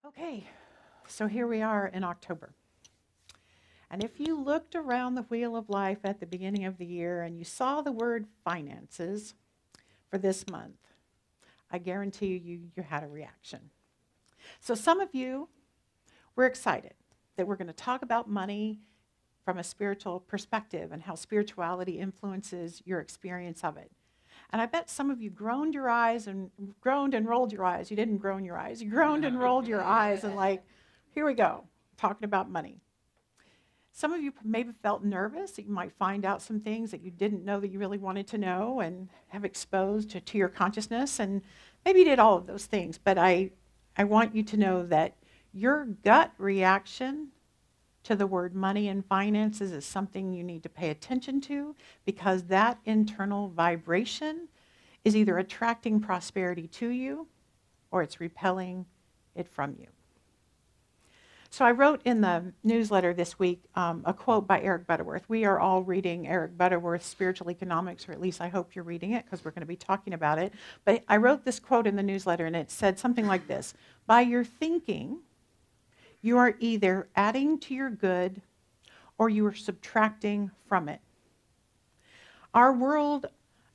Okay, so here we are in October. And if you looked around the wheel of life at the beginning of the year and you saw the word finances for this month, I guarantee you had a reaction. So some of you were excited that we're going to talk about money from a spiritual perspective and how spirituality influences your experience of it. And I bet some of you groaned your eyes and groaned and rolled your eyes. You didn't groan your eyes. You groaned and rolled your eyes and like, here we go, talking about money. Some of you maybe felt nervous that you might find out some things that you didn't know that you really wanted to know and have exposed to your consciousness. And maybe you did all of those things. But I want you to know that your gut reaction to the word money and finances is something you need to pay attention to, because that internal vibration is either attracting prosperity to you or it's repelling it from you. So I wrote in the newsletter this week a quote by Eric Butterworth. We are all reading Eric Butterworth's Spiritual Economics, or at least I hope you're reading it because we're going to be talking about it. But I wrote this quote in the newsletter and it said something like this: by your thinking, you are either adding to your good or you are subtracting from it. Our world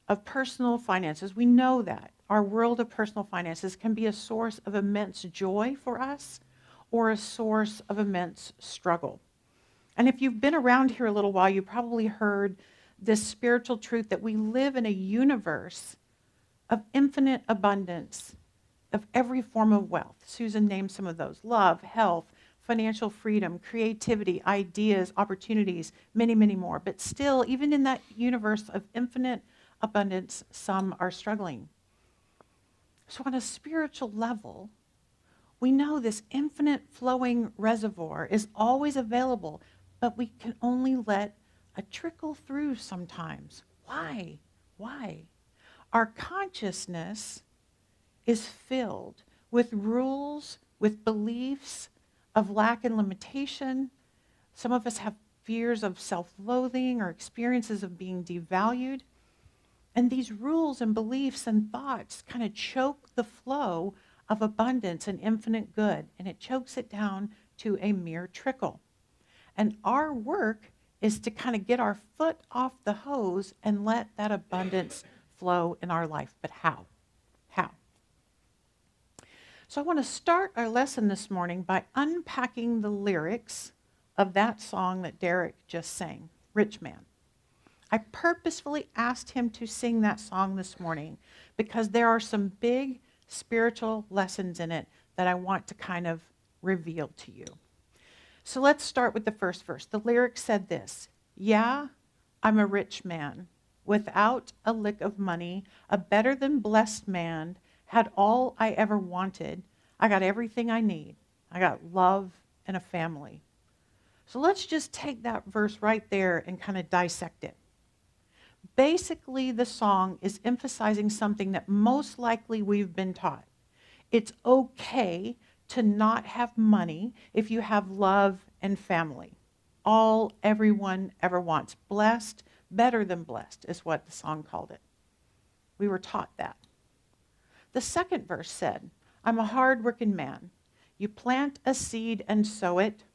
of personal finances, we know that. Our world of personal finances can be a source of immense joy for us or a source of immense struggle. And if you've been around here a little while, you probably heard this spiritual truth that we live in a universe of infinite abundance of every form of wealth. Susan named some of those: love, health, financial freedom, creativity, ideas, opportunities, many, many more. But still, even in that universe of infinite abundance, some are struggling. So on a spiritual level, we know this infinite flowing reservoir is always available, but we can only let a trickle through sometimes. Why? Why? Our consciousness is filled with rules, with beliefs of lack and limitation. Some of us have fears of self-loathing or experiences of being devalued. And these rules and beliefs and thoughts kind of choke the flow of abundance and infinite good, and it chokes it down to a mere trickle. And our work is to kind of get our foot off the hose and let that abundance flow in our life. But how? How? So I want to start our lesson this morning by unpacking the lyrics of that song that Derek just sang, Rich Man. I purposefully asked him to sing that song this morning because there are some big spiritual lessons in it that I want to kind of reveal to you. So let's start with the first verse. The lyric said this: yeah, I'm a rich man, without a lick of money, a better than blessed man, had all I ever wanted. I got everything I need. I got love and a family. So let's just take that verse right there and kind of dissect it. Basically, the song is emphasizing something that most likely we've been taught. It's okay to not have money if you have love and family. All everyone ever wants. Blessed, better than blessed is what the song called it. We were taught that. The second verse said, I'm a hard-working man. You plant a seed and sow it.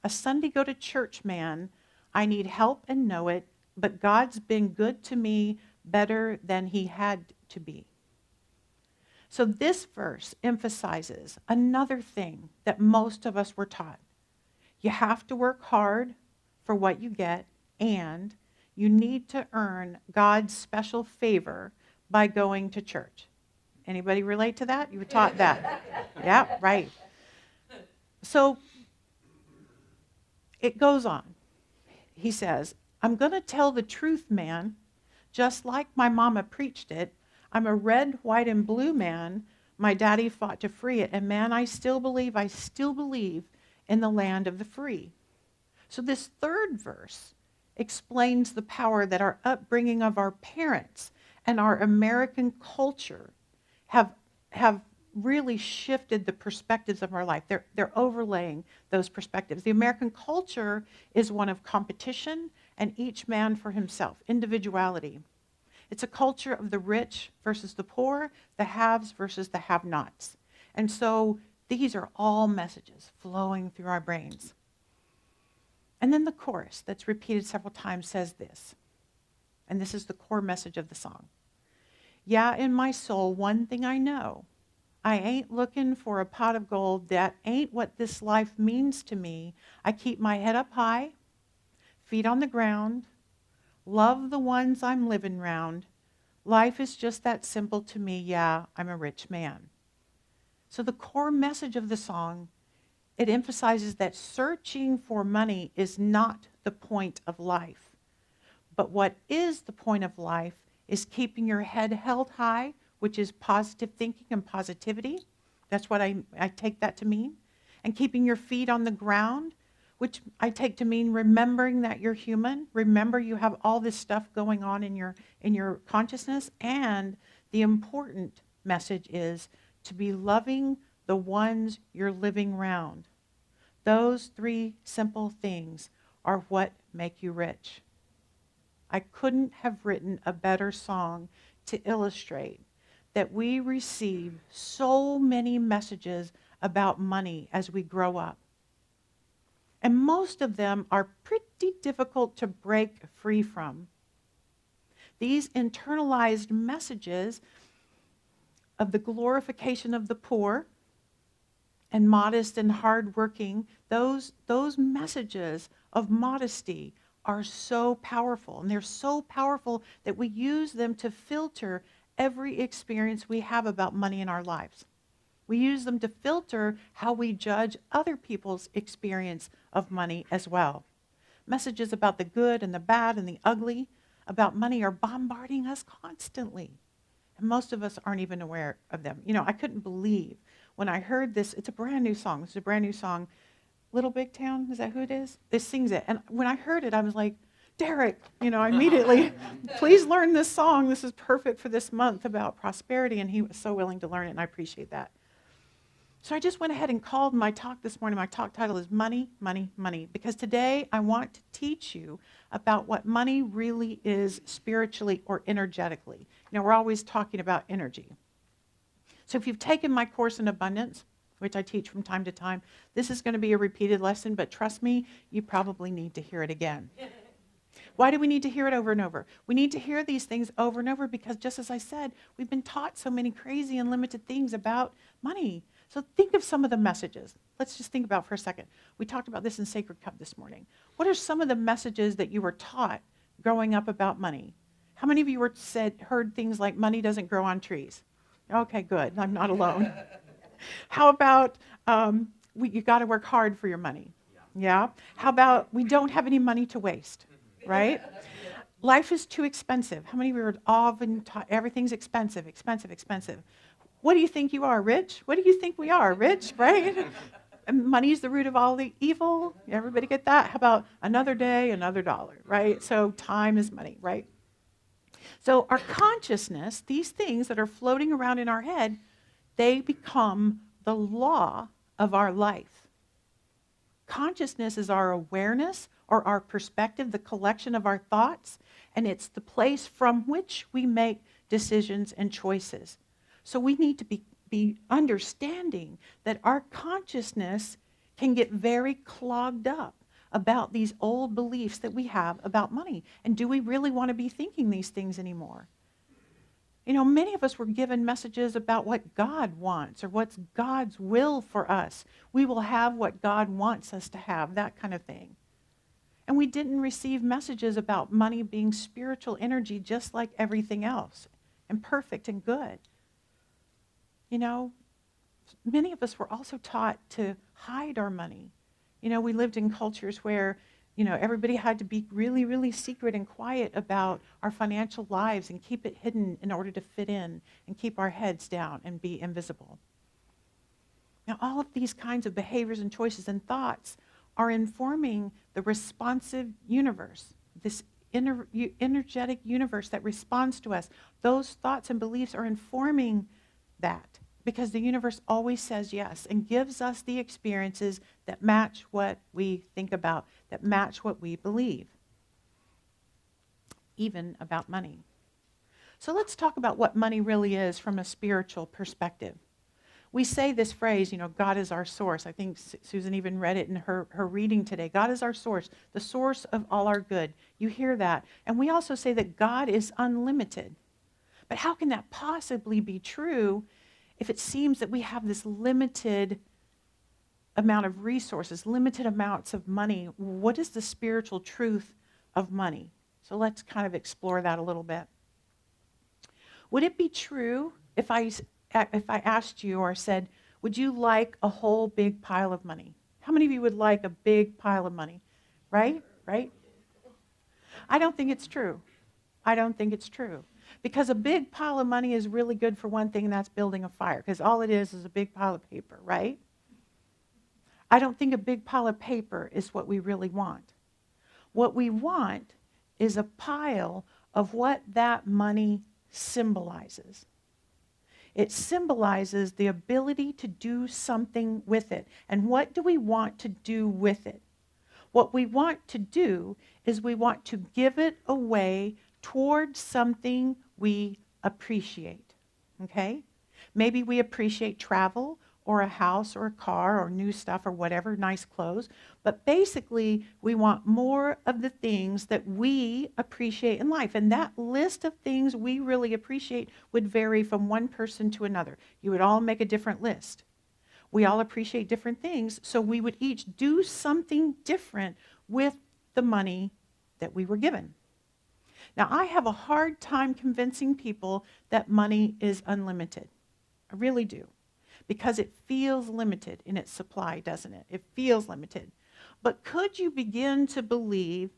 A Sunday go to church man. I need help and know it, but God's been good to me better than he had to be. So this verse emphasizes another thing that most of us were taught. You have to work hard for what you get, and you need to earn God's special favor by going to church. Anybody relate to that? You were taught that. Yeah, right. So it goes on. He says, I'm going to tell the truth, man, just like my mama preached it. I'm a red, white, and blue man. My daddy fought to free it. And man, I still believe in the land of the free. So this third verse explains the power that our upbringing of our parents and our American culture have really shifted the perspectives of our life. They're overlaying those perspectives. The American culture is one of competition and each man for himself, individuality. It's a culture of the rich versus the poor, the haves versus the have-nots. And so These are all messages flowing through our brains. And then the chorus that's repeated several times says this, and this is the core message of the song. Yeah, in my soul, one thing I know. I ain't looking for a pot of gold. That ain't what this life means to me. I keep my head up high, feet on the ground, love the ones I'm living round. Life is just that simple to me. Yeah, I'm a rich man. So the core message of the song, it emphasizes that searching for money is not the point of life. But what is the point of life is keeping your head held high, which is positive thinking and positivity. That's what I take that to mean. And keeping your feet on the ground, which I take to mean remembering that you're human. Remember you have all this stuff going on in your consciousness. And the important message is to be loving the ones you're living round. Those three simple things are what make you rich. I couldn't have written a better song to illustrate that we receive so many messages about money as we grow up. And most of them are pretty difficult to break free from. These internalized messages of the glorification of the poor and modest and hardworking, those messages of modesty are so powerful. And they're so powerful that we use them to filter every experience we have about money in our lives. We use them to filter how we judge other people's experience of money as well. Messages about the good and the bad and the ugly about money are bombarding us constantly. And most of us aren't even aware of them. You know, I couldn't believe when I heard this. It's a brand new song. It's a brand new song. Little Big Town, is that who it is? It sings it. And when I heard it, I was like, Derek, immediately, please learn this song. This is perfect for this month about prosperity. And he was so willing to learn it, and I appreciate that. So I just went ahead and called my talk this morning. My talk title is Money, Money, Money, because today I want to teach you about what money really is spiritually or energetically. We're always talking about energy. So if you've taken my course in abundance, which I teach from time to time, this is going to be a repeated lesson, but trust me, you probably need to hear it again. Why do we need to hear it over and over? We need to hear these things over and over because, just as I said, we've been taught so many crazy and limited things about money. So think of some of the messages. Let's just think about for a second. We talked about this in Sacred Cup this morning. What are some of the messages that you were taught growing up about money? How many of you heard things like money doesn't grow on trees? Okay, good. I'm not alone. How about you got to work hard for your money? Yeah. How about we don't have any money to waste, right? Life is too expensive. How many of you are often taught everything's expensive, expensive, expensive? What do you think you are, rich? What do you think we are, rich, right? And money is the root of all the evil. Everybody get that? How about another day, another dollar, right? So time is money, right? So our consciousness, these things that are floating around in our head, they become the law of our life. Consciousness is our awareness or our perspective, the collection of our thoughts, and it's the place from which we make decisions and choices. So we need to be understanding that our consciousness can get very clogged up about these old beliefs that we have about money. And do we really want to be thinking these things anymore? Many of us were given messages about what God wants or what's God's will for us. We will have what God wants us to have, that kind of thing. And we didn't receive messages about money being spiritual energy just like everything else and perfect and good. Many of us were also taught to hide our money. We lived in cultures where everybody had to be really, really secret and quiet about our financial lives and keep it hidden in order to fit in and keep our heads down and be invisible. Now, all of these kinds of behaviors and choices and thoughts are informing the responsive universe, this energetic universe that responds to us. Those thoughts and beliefs are informing that because the universe always says yes and gives us the experiences that match what we think about, that match what we believe, even about money. So let's talk about what money really is from a spiritual perspective. We say this phrase, God is our source. I think Susan even read it in her reading today. God is our source, the source of all our good. You hear that. And we also say that God is unlimited. But how can that possibly be true if it seems that we have this limited amount of resources, limited amounts of money? What is the spiritual truth of money? So let's kind of explore that a little bit. Would it be true if I asked you or said, would you like a whole big pile of money? How many of you would like a big pile of money? Right? I don't think it's true. Because a big pile of money is really good for one thing, and that's building a fire. Because all it is a big pile of paper, right? I don't think a big pile of paper is what we really want. What we want is a pile of what that money symbolizes. It symbolizes the ability to do something with it. And what do we want to do with it? What we want to do is we want to give it away towards something we appreciate. Okay? Maybe we appreciate travel or a house or a car or new stuff or whatever, nice clothes. But basically, we want more of the things that we appreciate in life. And that list of things we really appreciate would vary from one person to another. You would all make a different list. We all appreciate different things, so we would each do something different with the money that we were given. Now, I have a hard time convincing people that money is unlimited. I really do. Because it feels limited in its supply, doesn't it? It feels limited. But could you begin to believe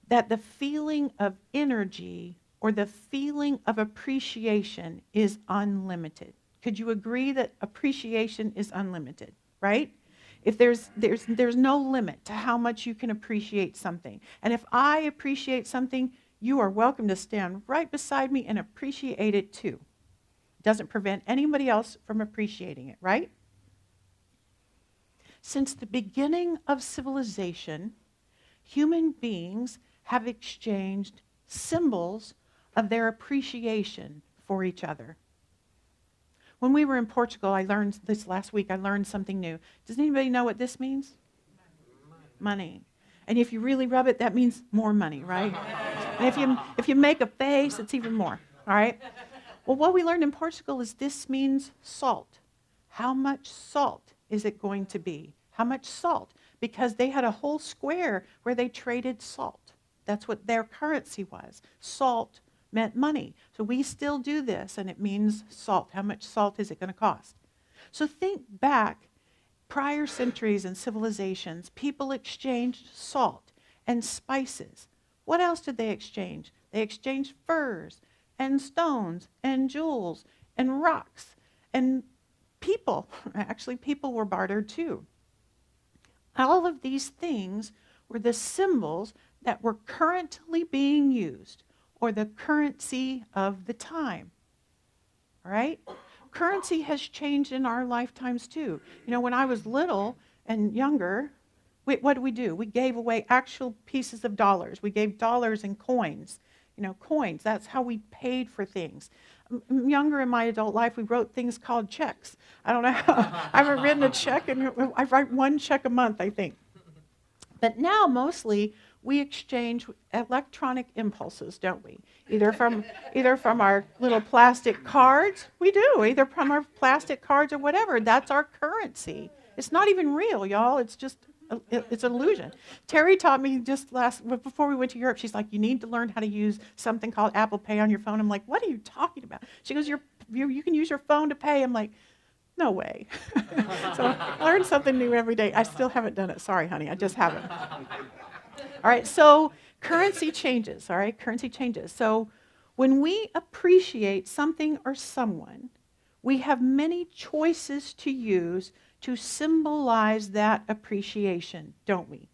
that the feeling of energy or the feeling of appreciation is unlimited? Could you agree that appreciation is unlimited, right? If there's no limit to how much you can appreciate something. And if I appreciate something, you are welcome to stand right beside me and appreciate it too. Doesn't prevent anybody else from appreciating it, right? Since the beginning of civilization, human beings have exchanged symbols of their appreciation for each other. When we were in Portugal, I learned this last week, I learned something new. Does anybody know what this means? Money. And if you really rub it, that means more money, right? And if you make a face, it's even more, all right? Well, what we learned in Portugal is this means salt. How much salt is it going to be? How much salt? Because they had a whole square where they traded salt. That's what their currency was. Salt meant money. So we still do this, and it means salt. How much salt is it going to cost? So think back, prior centuries and civilizations, people exchanged salt and spices. What else did they exchange? They exchanged furs and stones and jewels and rocks and people. Actually, people were bartered too. All of these things were the symbols that were currently being used, or the currency of the time. All right? Currency has changed in our lifetimes too. When I was little and younger, what do? We gave away actual pieces of dollars. We gave dollars and coins. Coins, that's how we paid for things. Younger in my adult life, we wrote things called checks. I don't know how. I haven't written a check, and I write one check a month, I think. But now, mostly, we exchange electronic impulses, don't we? Either from our little plastic cards, we do, either from our plastic cards or whatever. That's our currency. It's not even real, y'all. It's just it's an illusion. Terry taught me before we went to Europe, she's like, you need to learn how to use something called Apple Pay on your phone. I'm like, what are you talking about? She goes, you can use your phone to pay. I'm like, no way. So I learn something new every day. I still haven't done it. Sorry, honey, I just haven't. All right, so currency changes, all right? Currency changes. So when we appreciate something or someone, we have many choices to use to symbolize that appreciation, don't we?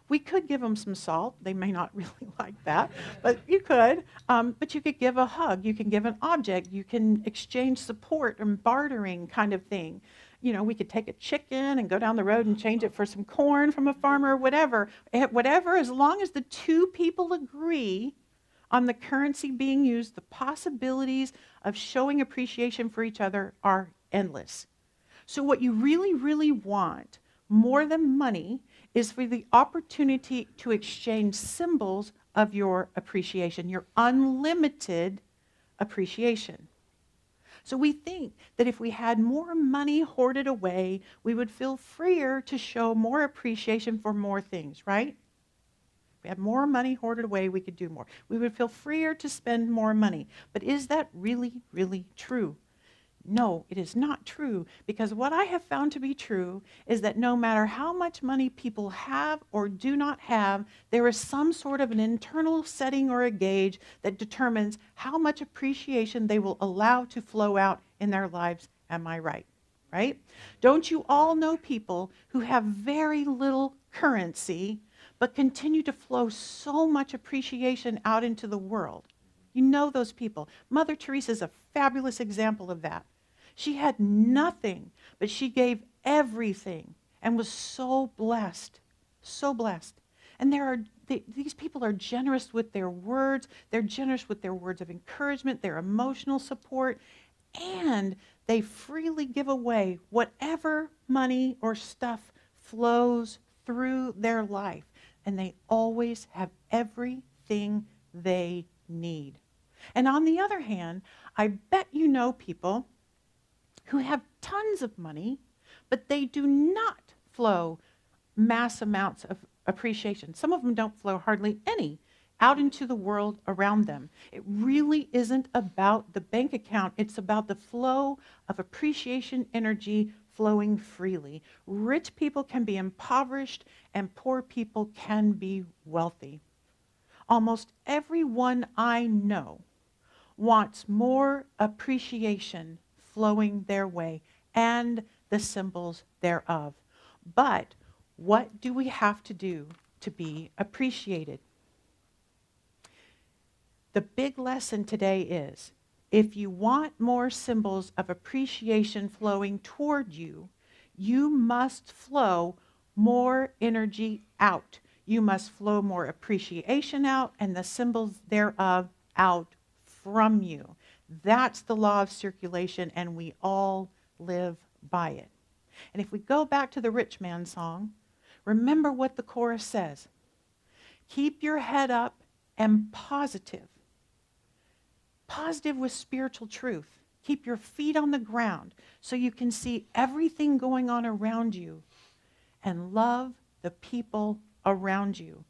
We could give them some salt. They may not really like that, but you could. But you could give a hug. You can give an object. You can exchange support and bartering kind of thing. We could take a chicken and go down the road and change it for some corn from a farmer or whatever. Whatever, as long as the two people agree on the currency being used, the possibilities of showing appreciation for each other are endless. So what you really, really want more than money is for the opportunity to exchange symbols of your appreciation, your unlimited appreciation. So we think that if we had more money hoarded away, we would feel freer to show more appreciation for more things, right? If we had more money hoarded away, we could do more. We would feel freer to spend more money. But is that really, really true? No, it is not true, because what I have found to be true is that no matter how much money people have or do not have, there is some sort of an internal setting or a gauge that determines how much appreciation they will allow to flow out in their lives. Am I right? Right? Don't you all know people who have very little currency but continue to flow so much appreciation out into the world? You know those people. Mother Teresa is a fabulous example of that. She had nothing, but she gave everything and was so blessed, so blessed. And these people are generous with their words. They're generous with their words of encouragement, their emotional support, and they freely give away whatever money or stuff flows through their life. And they always have everything they need. And on the other hand, I bet you know people who have tons of money, but they do not flow mass amounts of appreciation. Some of them don't flow hardly any out into the world around them. It really isn't about the bank account. It's about the flow of appreciation energy flowing freely. Rich people can be impoverished, and poor people can be wealthy. Almost everyone I know wants more appreciation flowing their way and the symbols thereof. But what do we have to do to be appreciated? The big lesson today is, if you want more symbols of appreciation flowing toward you, you must flow more energy out. You must flow more appreciation out and the symbols thereof out from you. That's the law of circulation, and we all live by it. And if we go back to the rich man song, remember what the chorus says. Keep your head up and positive. Positive with spiritual truth. Keep your feet on the ground so you can see everything going on around you and love the people around you.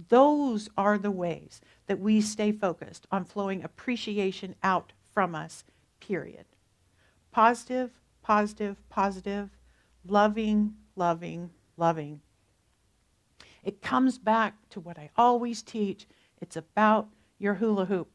Those are the ways that we stay focused on flowing appreciation out from us, period. Positive, positive, positive, loving, loving, loving. It comes back to what I always teach. It's about your hula hoop.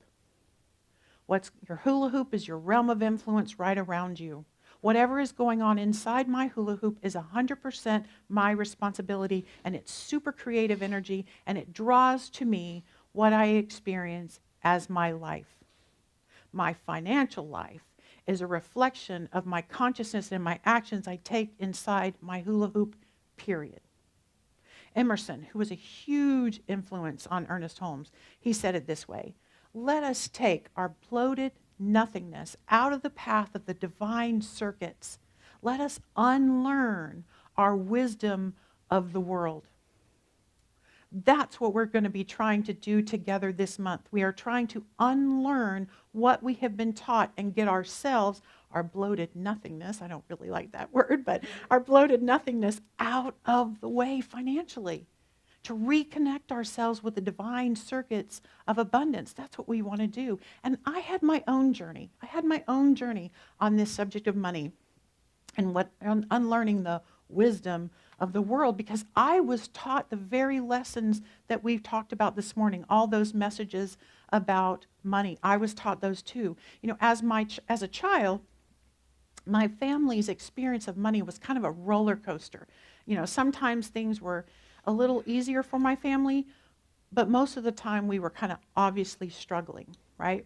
Your hula hoop is your realm of influence right around you. Whatever is going on inside my hula hoop is 100% my responsibility, and it's super creative energy, and it draws to me what I experience as my life. My financial life is a reflection of my consciousness and my actions I take inside my hula hoop, period. Emerson, who was a huge influence on Ernest Holmes, he said it this way: let us take our bloated nothingness out of the path of the divine circuits. Let us unlearn our wisdom of the world. That's what we're going to be trying to do together this month. We are trying to unlearn what we have been taught and get ourselves, our bloated nothingness, I don't really like that word, but our bloated nothingness out of the way financially, to reconnect ourselves with the divine circuits of abundance. That's what we want to do. And I had my own journey. I had my own journey on this subject of money and unlearning the wisdom of the world, because I was taught the very lessons that we've talked about this morning, all those messages about money. I was taught those too. You know, as a child, my family's experience of money was kind of a roller coaster. You know, sometimes things were a little easier for my family, but most of the time we were kind of obviously struggling, right?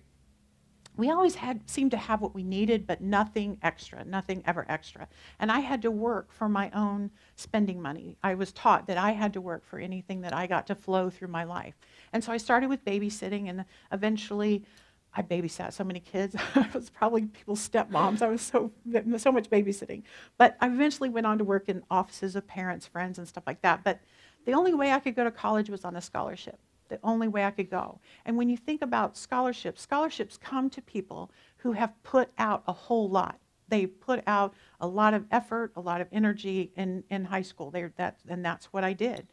We always seemed to have what we needed, but nothing extra, nothing ever extra. And I had to work for my own spending money. I was taught that I had to work for anything that I got to flow through my life. And so I started with babysitting, and eventually I babysat so many kids. I was probably people's stepmoms. I was so much babysitting. But I eventually went on to work in offices of parents, friends, and stuff like that. But the only way I could go to college was on a scholarship. The only way I could go. And when you think about scholarships, scholarships come to people who have put out a whole lot. They put out a lot of effort, a lot of energy in high school. And that's what I did.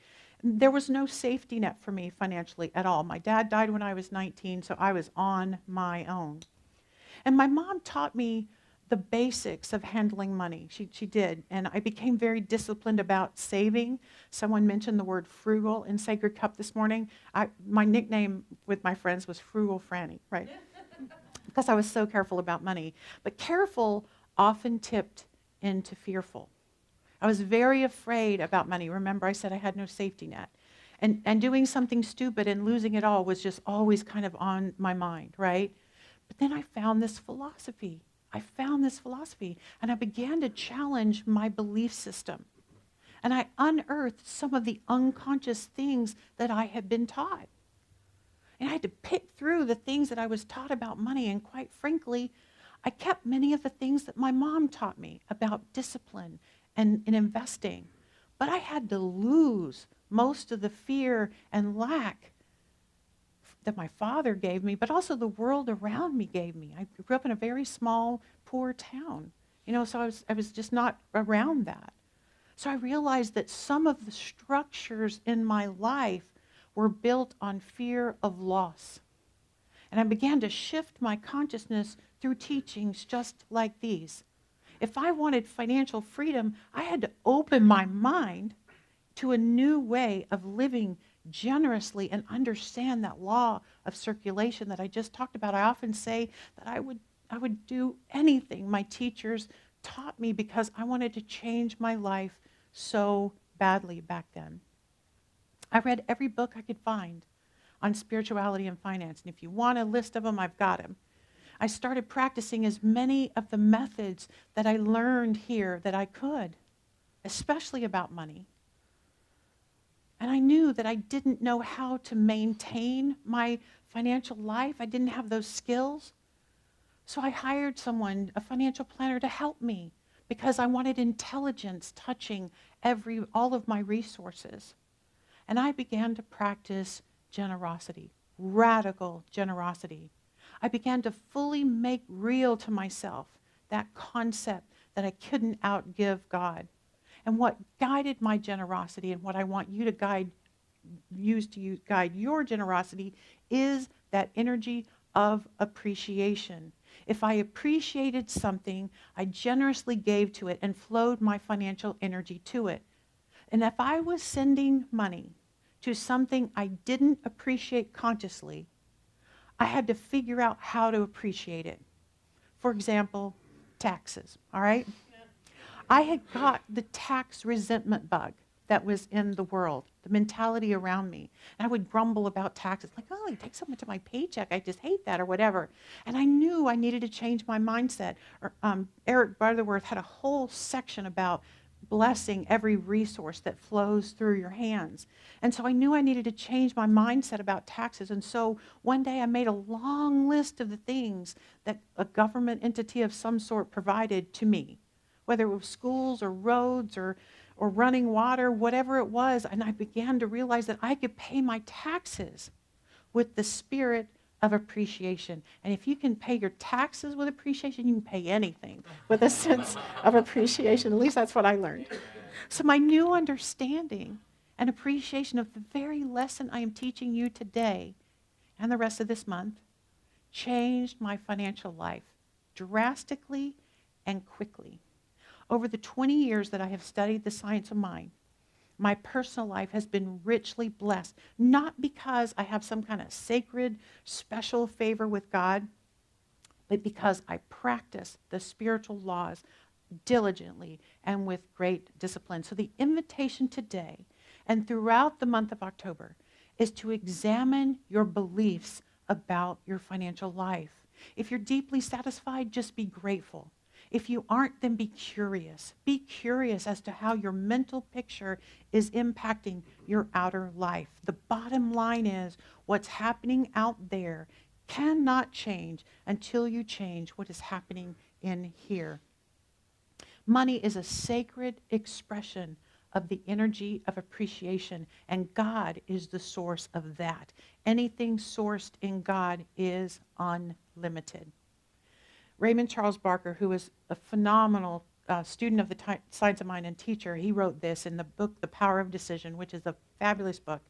There was no safety net for me financially at all. My dad died when I was 19, so I was on my own. And my mom taught me the basics of handling money. She did. And I became very disciplined about saving. Someone mentioned the word frugal in Sacred Cup this morning. My nickname with my friends was Frugal Franny, right? Because I was so careful about money. But careful often tipped into fearful. I was very afraid about money. Remember, I said I had no safety net. And doing something stupid and losing it all was just always kind of on my mind, right? But then I found this philosophy. And I began to challenge my belief system. And I unearthed some of the unconscious things that I had been taught. And I had to pick through the things that I was taught about money. And quite frankly, I kept many of the things that my mom taught me about discipline and in investing. But I had to lose most of the fear and lack that my father gave me, but also the world around me gave me. I grew up in a very small, poor town, so I was just not around that. So I realized that some of the structures in my life were built on fear of loss. And I began to shift my consciousness through teachings just like these. If I wanted financial freedom, I had to open my mind to a new way of living generously and understand that law of circulation that I just talked about. I often say that I would do anything my teachers taught me because I wanted to change my life so badly back then. I read every book I could find on spirituality and finance, and if you want a list of them, I've got them. I started practicing as many of the methods that I learned here that I could, especially about money. And I knew that I didn't know how to maintain my financial life. I didn't have those skills. So I hired someone, a financial planner, to help me because I wanted intelligence touching all of my resources. And I began to practice generosity, radical generosity. I began to fully make real to myself that concept that I couldn't outgive God. And what guided my generosity and what I want you to guide your generosity is that energy of appreciation. If I appreciated something, I generously gave to it and flowed my financial energy to it. And if I was sending money to something I didn't appreciate consciously, I had to figure out how to appreciate it. For example, taxes, all right? I had got the tax resentment bug that was in the world, the mentality around me. And I would grumble about taxes, like, oh, it takes so much of my paycheck, I just hate that, or whatever. And I knew I needed to change my mindset. Eric Butterworth had a whole section about blessing every resource that flows through your hands. And so I knew I needed to change my mindset about taxes. And so one day I made a long list of the things that a government entity of some sort provided to me, whether it was schools or roads or running water, whatever it was. And I began to realize that I could pay my taxes with the spirit of appreciation. And if you can pay your taxes with appreciation, you can pay anything with a sense of appreciation. At least that's what I learned. So my new understanding and appreciation of the very lesson I am teaching you today and the rest of this month changed my financial life drastically and quickly. Over the 20 years that I have studied the science of mind, my personal life has been richly blessed, not because I have some kind of sacred, special favor with God, but because I practice the spiritual laws diligently and with great discipline. So the invitation today and throughout the month of October is to examine your beliefs about your financial life. If you're deeply satisfied, just be grateful. If you aren't, then be curious. Be curious as to how your mental picture is impacting your outer life. The bottom line is what's happening out there cannot change until you change what is happening in here. Money is a sacred expression of the energy of appreciation, and God is the source of that. Anything sourced in God is unlimited. Raymond Charles Barker, who was a phenomenal student of the Science of Mind and teacher, he wrote this in the book, The Power of Decision, which is a fabulous book.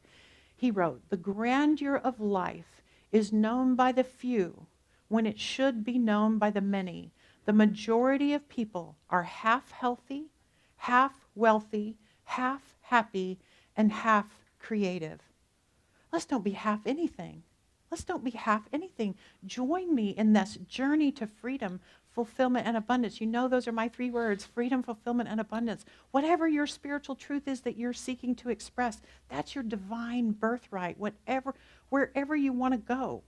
He wrote, "The grandeur of life is known by the few when it should be known by the many. The majority of people are half healthy, half wealthy, half happy, and half creative." Let's don't be half anything. Let's don't be half anything. Join me in this journey to freedom, fulfillment, and abundance. You know those are my 3 words: freedom, fulfillment, and abundance. Whatever your spiritual truth is that you're seeking to express, that's your divine birthright. Wherever you want to go,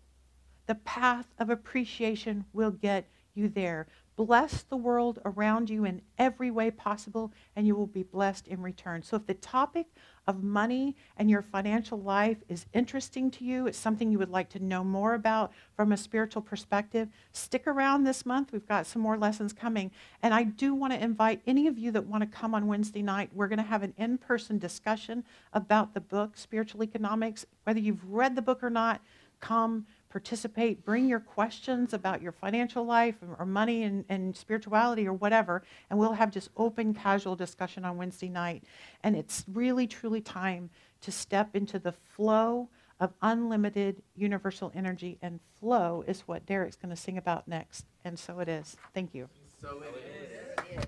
the path of appreciation will get you there. Bless the world around you in every way possible, and you will be blessed in return. So if the topic of money and your financial life is interesting to you, it's something you would like to know more about from a spiritual perspective, stick around this month. We've got some more lessons coming. And I do want to invite any of you that want to come on Wednesday night. We're going to have an in-person discussion about the book, Spiritual Economics. Whether you've read the book or not, come, participate, bring your questions about your financial life or money and spirituality or whatever, and we'll have just open, casual discussion on Wednesday night. And it's really, truly time to step into the flow of unlimited universal energy, and flow is what Derek's going to sing about next. And so it is. Thank you. So it is.